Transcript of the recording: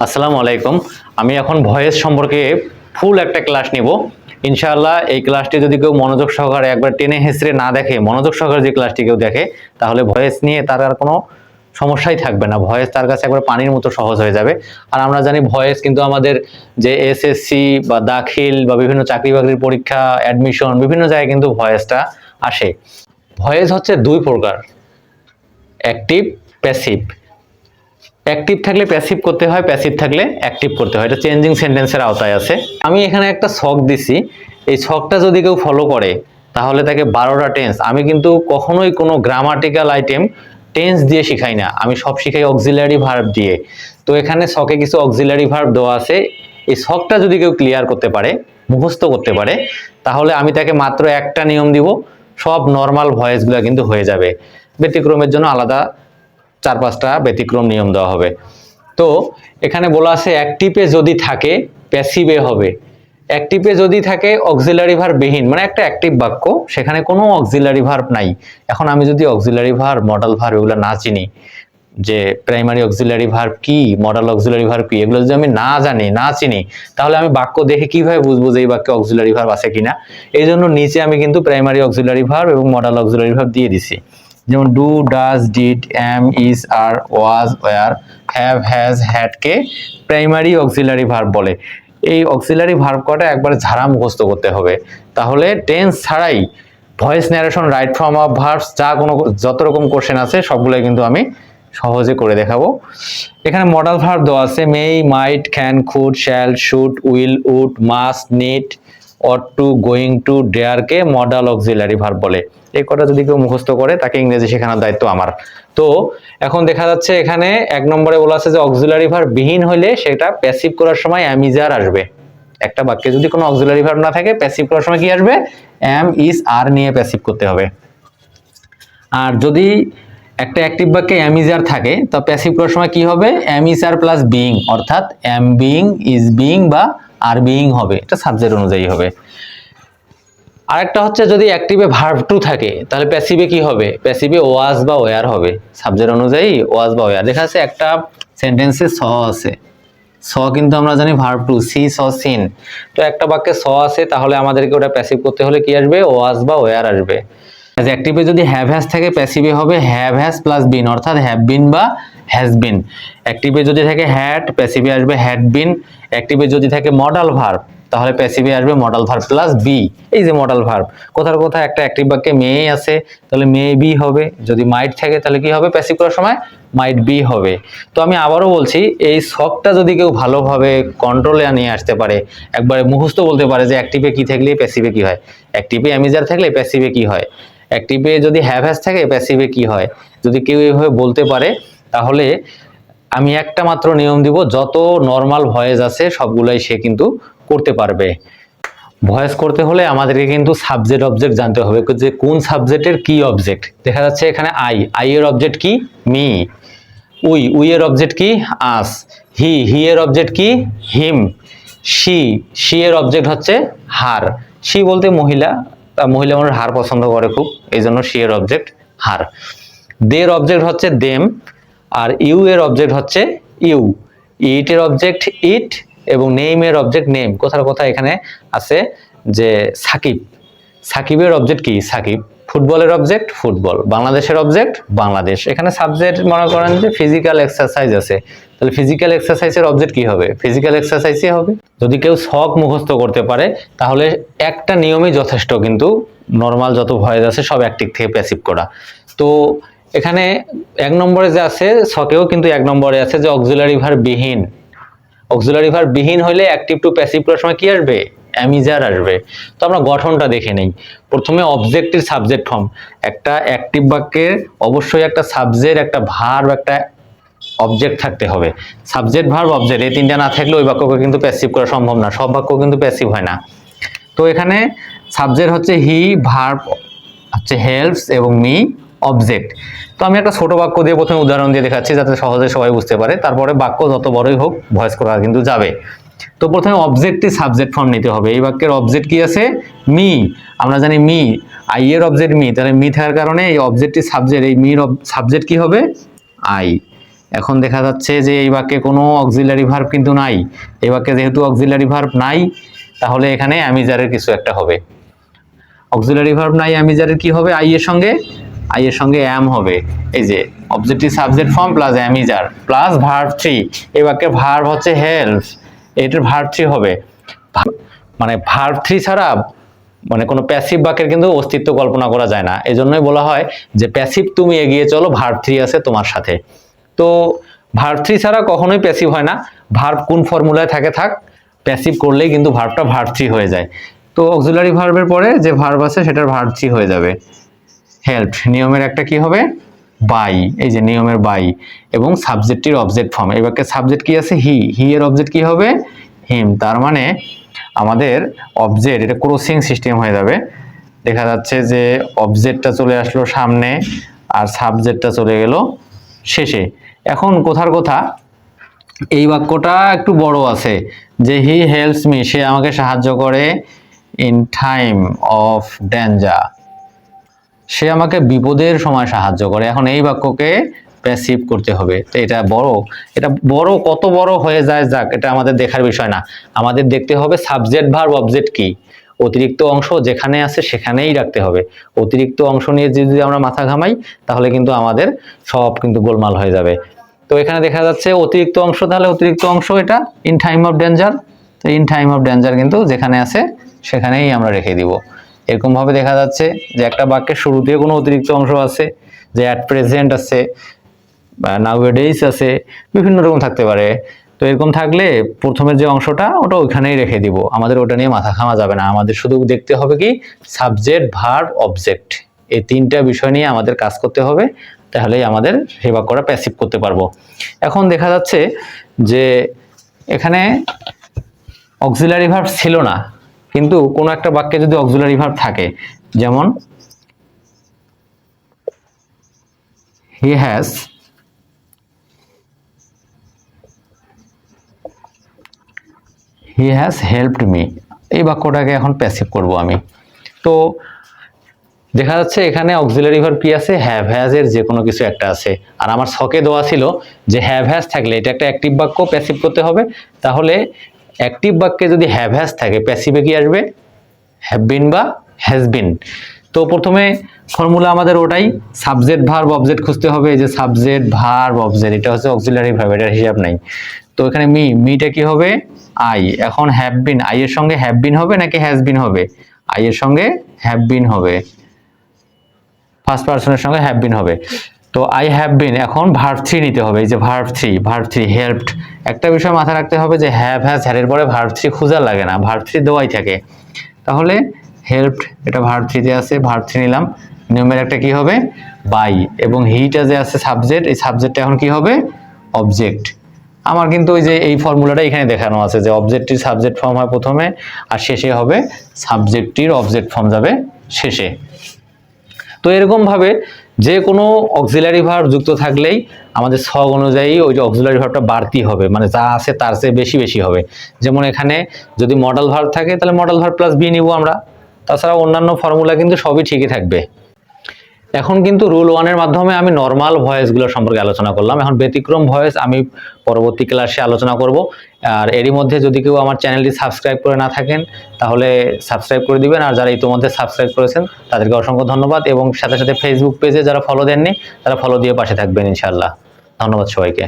আসসালামু আলাইকুম। আমি এখন ভয়েস সম্পর্কে ফুল একটা ক্লাস নিব। ইনশাআল্লাহ এই ক্লাসটি যদি কেউ মনোযোগ সহকারে একবার টেনে হেসড়ে না দেখে, মনোযোগ সহকারে যে ক্লাসটি কেউ দেখে, তাহলে ভয়েস নিয়ে তার আর কোনো সমস্যাই থাকবে না। ভয়েস তার কাছে একবার পানির মতো সহজ হয়ে যাবে। আর আমরা জানি ভয়েস কিন্তু আমাদের যে এসএসসি বা দাখিল বা বিভিন্ন চাকরি বাকরির পরীক্ষা, অ্যাডমিশন, বিভিন্ন জায়গায় কিন্তু ভয়েসটা আসে। ভয়েস হচ্ছে দুই প্রকার, অ্যাক্টিভ, প্যাসিভ। অ্যাক্টিভ থাকলে প্যাসিভ করতে হয়, প্যাসিভ থাকলে অ্যাক্টিভ করতে হয়। এটা চেঞ্জিং সেন্টেন্সের আওতায় আছে। আমি এখানে একটা ছক দিছি, এই ছকটা যদি কেউ ফলো করে তাহলে তাকে 12টা টেন্স, আমি কিন্তু কখনোই কোনো গ্রামাটিক্যাল আইটেম টেন্স দিয়ে শিখাই না, আমি সব শিখাই অক্সিলারি ভার্ব দিয়ে। তো এখানে ছকে কিছু অক্সিলারি ভার্ব দেওয়া আছে। এই ছকটা যদি কেউ ক্লিয়ার করতে পারে, মুখস্থ করতে পারে, তাহলে আমি তাকে মাত্র একটা নিয়ম দিব, সব নর্মাল ভয়েসগুলো কিন্তু হয়ে যাবে। ব্যতিক্রমের জন্য আলাদা 4-5টা ব্যতিক্রম নিয়ম দেওয়া হবে। তো এখানে বলা আছে অ্যাক্টিভে যদি থাকে প্যাসিভে হবে। অ্যাক্টিভে যদি থাকে অক্সিলারি ভার্ব বিহীন, মানে একটা অ্যাক্টিভ বাক্য, সেখানে কোনো অক্সিলারি ভার্ব নাই। এখন আমি যদি অক্সিলারি ভার্ব, মডাল ভার্ব এগুলো না চিনি, যে প্রাইমারি অক্সিলারি ভার্ব কি, মডাল অক্সিলারি ভার্ব কি, এগুলো যদি আমি না জানি, না চিনি, তাহলে আমি বাক্য দেখে কিভাবে বুঝবো যে এই বাক্যে অক্সিলারি ভার্ব আছে কিনা। এই জন্য নিচে আমি কিন্তু প্রাইমারি অক্সিলারি ভার্ব এবং মডাল অক্সিলারি ভার্ব দিয়ে দিছি। যেমন do, does, did, am, is, are, was, were, have, has, had কে প্রাইমারি অক্সিলারি ভার্ব বলে। এই অক্সিলারি ভার্ব কটা একবার ঝাড়া মুখস্থ করতে হবে, তাহলে টেন্স ছাড়াই voice narration, right form of verbs, যত রকম কোশ্চেন আছে সবগুলোই কিন্তু আমি সহজে করে দেখাবো। এখানে মডাল ভার্ব দেওয়া আছে may, might, can, could, shall, should, will, would, must, need, ought to, going to, dare কে মডাল অক্সিলারি ভার্ব বলে। এই কটা যদি কেউ মুখস্থ করে তাকে ইংরেজি শেখানোর দায়িত্ব আমার। তো এখন দেখা যাচ্ছে এখানে 1 নম্বরে বলা আছে যে অক্সিলারি ভার্ব বিহীন হইলে সেটা প্যাসিভ করার সময় এম, ইজ, আর আসবে। একটা বাক্যে যদি কোনো অক্সিলারি ভার্ব না থাকে, প্যাসিভ করার সময় কি আসবে? এম, ইজ, আর নিয়ে প্যাসিভ করতে হবে। আর যদি একটা অ্যাক্টিভ বাক্যে এম, ইজ, আর থাকে, তো প্যাসিভ করার সময় কি হবে? Am, is, are plus being, অর্থাৎ এম বিইং, ইজ বিইং বা আর বিইং হবে। এটা সাবজেক্ট অনুযায়ী হবে। আরেকটা হচ্ছে যদি অ্যাক্টিভে ভার্ব টু থাকে, তাহলে প্যাসিভে কি হবে? প্যাসিভে ওয়াজ বা ওয়ার হবে। সাবজেক্ট অনুযায়ী ওয়াজ বা ওয়ার। দেখা যাচ্ছে একটা সেন্টেন্সে স আছে, স কিন্তু আমরা জানি ভার্ব টু, সি, স, সিন। তো একটা বাক্যে স আছে, তাহলে আমাদেরকে ওটা প্যাসিভ করতে হলে কি আসবে? ওয়াজ বা ওয়ার আসবে। অ্যাক্টিভে যদি হ্যাভ হ্যাজ থাকে, প্যাসিভে হবে হ্যাভ হ্যাজ প্লাস বিন, অর্থাৎ হ্যাভ বিন বা হ্যাজ বিন। অ্যাক্টিভে যদি থাকে হ্যাড, প্যাসিভে আসবে হ্যাড বিন। অ্যাক্টিভে যদি থাকে মডাল ভার্ব, তাহলে প্যাসিভে আসবে মডাল ভার্ব প্লাস বি। এই যে মডাল ভার্ব, কোথাও কোথাও একটা অ্যাক্টিভ বাক্যে মে আছে, তাহলে মে বি হবে। যদি মাইট থাকে তাহলে কি হবে? প্যাসিভ করার সময় মাইট বি হবে। তো আমি আবারও বলছি, এই ছকটা যদি কেউ ভালোভাবে কন্ট্রোলে নিয়ে আসতে পারে, একবারে মুখস্থ বলতে পারে যে অ্যাক্টিভে কি থাকলে প্যাসিভে কি হয়, অ্যাক্টিভে অ্যামিজার থাকলে প্যাসিভে কি হয়, অ্যাক্টিভে যদি হ্যাভ হ্যাজ থাকে প্যাসিভে কি হয়, যদি কেউ এইভাবে বলতে পারে, তাহলে আমি একটা মাত্র নিয়ম দিব, যত নর্মাল ভয়েস আছে সবগুলাই সে কিন্তু করতে পারবে। ভয়েস করতে হলে আমাদেরকে কিন্তু সাবজেক্ট অবজেক্ট জানতে হবে, যে কোন সাবজেক্টের কি অবজেক্ট। দেখা যাচ্ছে এখানে আই, আই এর অবজেক্ট কি? মি। উই, উই এর অবজেক্ট কি? আস। হি, হি এর অবজেক্ট কি? হিম। শি, শি এর অবজেক্ট হচ্ছে হার। শি বলতে মহিলা, তা মহিলা মানুষ হার পছন্দ করে খুব, এই জন্য শি এর অবজেক্ট হার। দের অবজেক্ট হচ্ছে দেম, আর ইউ এর অবজেক্ট হচ্ছে ইউ। ইট এর অবজেক্ট ইট, এবং নেম এর অবজেক্ট নেম। কোথাও কোথাও এখানে আছে যে সাকিব, সাকিবের অবজেক্ট কি? সাকিব। ফুটবলের অবজেক্ট ফুটবল। বাংলাদেশের অবজেক্ট বাংলাদেশ। এখানে সাবজেক্ট মনে করেন যে ফিজিক্যাল এক্সারসাইজ আছে, তাহলে ফিজিক্যাল এক্সারসাইজের অবজেক্ট কি হবে? ফিজিক্যাল এক্সারসাইজই হবে। যদি কেউ ছক মুখস্থ করতে পারে, তাহলে একটা নিয়মই যথেষ্ট, কিন্তু নর্মাল যত ভয়েস আছে সব অ্যাক্টিভ থেকে প্যাসিভ করা। তো এখানে 1 নম্বরে যে আছে ছকেও কিন্তু 1 নম্বরে আছে যে অক্সিলারি ভার্ব বিহীন। অক্সিলারি ভার্ব বিহীন হলে অ্যাক্টিভ টু প্যাসিভ করার সময় কি আসবে? অ্যামিজার আসবে। তো আমরা গঠনটা দেখে নেই। প্রথমে অবজেক্টের সাবজেক্ট ফর্ম। একটা অ্যাক্টিভ বাক্যের অবশ্যই একটা সাবজেক্ট, একটা ভার্ব, একটা অবজেক্ট থাকতে হবে। সাবজেক্ট, ভার্ব, অবজেক্ট এই তিনটা না থাকলে ওই বাক্যকে কিন্তু প্যাসিভ করা সম্ভব না। সব বাক্য কিন্তু প্যাসিভ হয় না। তো এখানে সাবজেক্ট হচ্ছে হি, ভার্ব হচ্ছে হেল্পস, এবং মি অবজেক্ট। তো আমি একটা ছোট বাক্য দিয়ে প্রথমে উদাহরণ দিয়ে দেখাচ্ছি, যাতে সহজে সবাই বুঝতে পারে। তারপরে বাক্য যত বড়ই হোক ভয়েস করা কিন্তু যাবে। তো প্রথমে অবজেক্টে সাবজেক্ট ফর্ম নিতে হবে। এই বাক্যের অবজেক্ট কি আছে? মি। আমরা জানি মি, আই এর অবজেক্ট মি, তাহলে মি থাকার কারণে এই অবজেক্টটি সাবজেক্ট, এই মির সাবজেক্ট কি হবে? আই। এখন দেখা যাচ্ছে যে এই বাক্যে কোনো অক্সিলারি ভার্ব কিন্তু নাই। এই বাক্যে যেহেতু অক্সিলারি ভার্ব নাই, তাহলে এখানে অ্যামিজারের কিছু একটা হবে। অক্সিলারি ভার্ব নাই, অ্যামিজারের কি হবে? আই এর সঙ্গে অ্যাম হবে। এই যে objective subject form plus am is are plus verb 3। এই বাক্যের ভার্ব হচ্ছে হেল্প, এটার ভার্ব 3 হবে। মানে ভার্ব 3 ছাড়া মানে কোনো প্যাসিভ বাক্যের কিন্তু অস্তিত্ব কল্পনা করা যায় না। এই জন্যই বলা হয় যে প্যাসিভ তুমি এগিয়ে চলো, ভার্ব 3 আছে তোমার সাথে। তো ভার্ব 3 ছাড়া কখনোই প্যাসিভ হয় না। ভার্ব কোন ফর্মুলায় থাকে থাক, প্যাসিভ করলেই কিন্তু ভার্বটা ভার্ব 3 হয়ে যায়। তো অক্সিলারি ভার্বের পরে যে ভার্ব আছে সেটার ভার্ব 3 হয়ে যাবে। হেল্প নিয়মের একটা কি হবে? বাই। এই যে নিয়মের বাই এবং সাবজেক্টের অবজেক্ট ফর্ম। এই বাক্যে সাবজেক্ট কি আছে? হি এর অবজেক্ট কি হবে? হিম। তার মানে আমাদের অবজেক্ট এটা ক্রসিং সিস্টেম হয়ে যাবে। দেখা যাচ্ছে যে অবজেক্টটা চলে আসলো সামনে আর সাবজেক্টটা চলে গেল শেষে। এখন কথার কথা, এই বাক্যটা একটু বড় আছে যে হি হেল্পস মি, সে আমাকে সাহায্য করে, ইন টাইম অফ ডেঞ্জার, সে আমাকে বিপদের সময় সাহায্য করে। এখন এই বাক্যকে প্যাসিভ করতে হবে। তো এটা বড় কত বড় হয়ে যায় যাক, এটা আমাদের দেখার বিষয় না। আমাদের দেখতে হবে সাবজেক্ট ভার্ব অবজেক্ট কি, অতিরিক্ত অংশ যেখানে আছে সেখানেই রাখতে হবে। অতিরিক্ত অংশ নিয়ে যদি আমরা মাথা ঘামাই তাহলে কিন্তু আমাদের সব কিন্তু গোলমাল হয়ে যাবে। তো এখানে দেখা যাচ্ছে অতিরিক্ত অংশ, তাহলে অতিরিক্ত অংশ এটা ইন টাইম অফ ডেঞ্জার। তো ইন টাইম অফ ডেঞ্জার কিন্তু যেখানে আছে সেখানেই আমরা রেখে দিব। এরকম ভাবে দেখা যাচ্ছে যে একটা বাক্যের শুরুতে কোনো অতিরিক্ত অংশ আছে, যে অ্যাট প্রেজেন্ট আছে, নাউএডেইস আছে, বিভিন্ন রকম থাকতে পারে। তো এরকম থাকলে প্রথমের যে অংশটা ওটা ওইখানেই রেখে দিব, আমাদের ওটা নিয়ে মাথা ঘামা যাবে না। আমাদের শুধু দেখতে হবে কি সাবজেক্ট ভার্ব অবজেক্ট, এই তিনটা বিষয় নিয়ে আমাদের কাজ করতে হবে, তাহলেই আমাদের সেই বাক্যটা প্যাসিভ করতে পারবো। এখন দেখা যাচ্ছে যে এখানে অক্সিলারি ভার্ব ছিল না, কিন্তু কোনো একটা বাক্যে যদি অক্সিলারি ভার্ব থাকে, যেমন হি হ্যাজ হেল্পড মি, এই বাক্যটাকে এখন প্যাসিভ করব আমি। তো দেখা যাচ্ছে এখানে অক্সিলারি ভার্ব কি আছে? হ্যাভ হ্যাজ এর যে কোনো কিছু একটা আছে। আর আমার ছকে দেওয়া ছিল যে হ্যাভ হ্যাজ থাকলে এটা একটা অ্যাক্টিভ বাক্য, প্যাসিভ করতে হবে। তাহলে অ্যাক্টিভ বাক্যে যদি হ্যাভ হ্যাজ থাকে, প্যাসিভে কি আসবে? হ্যাভ বিন বা হ্যাজ বিন। তো প্রথমে ফর্মুলা আমাদের ওটাই, সাবজেক্ট ভার্ব অবজেক্ট খুঁজতে হবে। এই যে সাবজেক্ট ভার্ব অবজেক্ট, এটা হচ্ছে অক্সিলারি ভার্ব, এটার হিসাব নাই। তো এখানে মিটা কি হবে? আই। এখন হ্যাভ বিন, আই এর সঙ্গে হ্যাভ বিন হবে নাকি হ্যাজ বিন হবে? আই এর সঙ্গে হ্যাভ বিন হবে, ফার্স্ট পারসনের সঙ্গে হ্যাভ বিন হবে। তো আই হ্যাভ বিন, এখন ভার্ব 3 নিতে হবে। এই যে ভার্ব 3 হেল্পড। একটা বিষয় মাথায় রাখতে হবে যে হ্যাভ হ্যাজ হ্যারের পরে ভার্ব 3 খোঁজা লাগে না, ভার্ব 3 দেওয়াই থাকে। তাহলে হেল্পড এটা ভার্ব 3 তে আছে, ভার্ব 3 নিলাম। নিয়মের একটা কি হবে? বাই। এবং হিটা যে আছে সাবজেক্ট, এই সাবজেক্টটা এখন কি হবে? অবজেক্ট। আমার কিন্তু ওই যে এই ফর্মুলাটা এখানে দেখানো আছে যে অবজেক্টটির সাবজেক্ট ফর্ম হয় প্রথমে, আর শেষে হবে সাবজেক্টটির অবজেক্ট ফর্ম যাবে শেষে। তো এরকম ভাবে যে কোনো অক্সিলারি ভার্ব যুক্ত থাকলেই আমাদের ছক অনুযায়ী ওই যে অক্সিলারি ভার্বটা বাড়তি হবে, মানে যা আছে তার চেয়ে বেশি বেশি হবে। যেমন এখানে যদি মডেল ভার্ব থাকে তাহলে মডেল ভার্ব প্লাস বি নিব আমরা। তাছাড়া অন্যান্য ফর্মুলা কিন্তু সবই ঠিকই থাকবে। এখন কিন্তু রুল 1 এর মাধ্যমে আমি নরমাল ভয়েসগুলো সম্পর্কে আলোচনা করলাম। এখন ব্যতিক্রম ভয়েস আমি পরবর্তী ক্লাসে আলোচনা করব। আর এরই মধ্যে যদি কেউ আমার চ্যানেলটি সাবস্ক্রাইব করে না থাকেন তাহলে সাবস্ক্রাইব করে দিবেন, আর যারা ইতিমধ্যে সাবস্ক্রাইব করেছেন তাদেরকে অসংখ্য ধন্যবাদ। এবং সাথে সাথে ফেসবুক পেজে যারা ফলো দেননি তারা ফলো দিয়ে পাশে থাকবেন ইনশাআল্লাহ। ধন্যবাদ সবাইকে।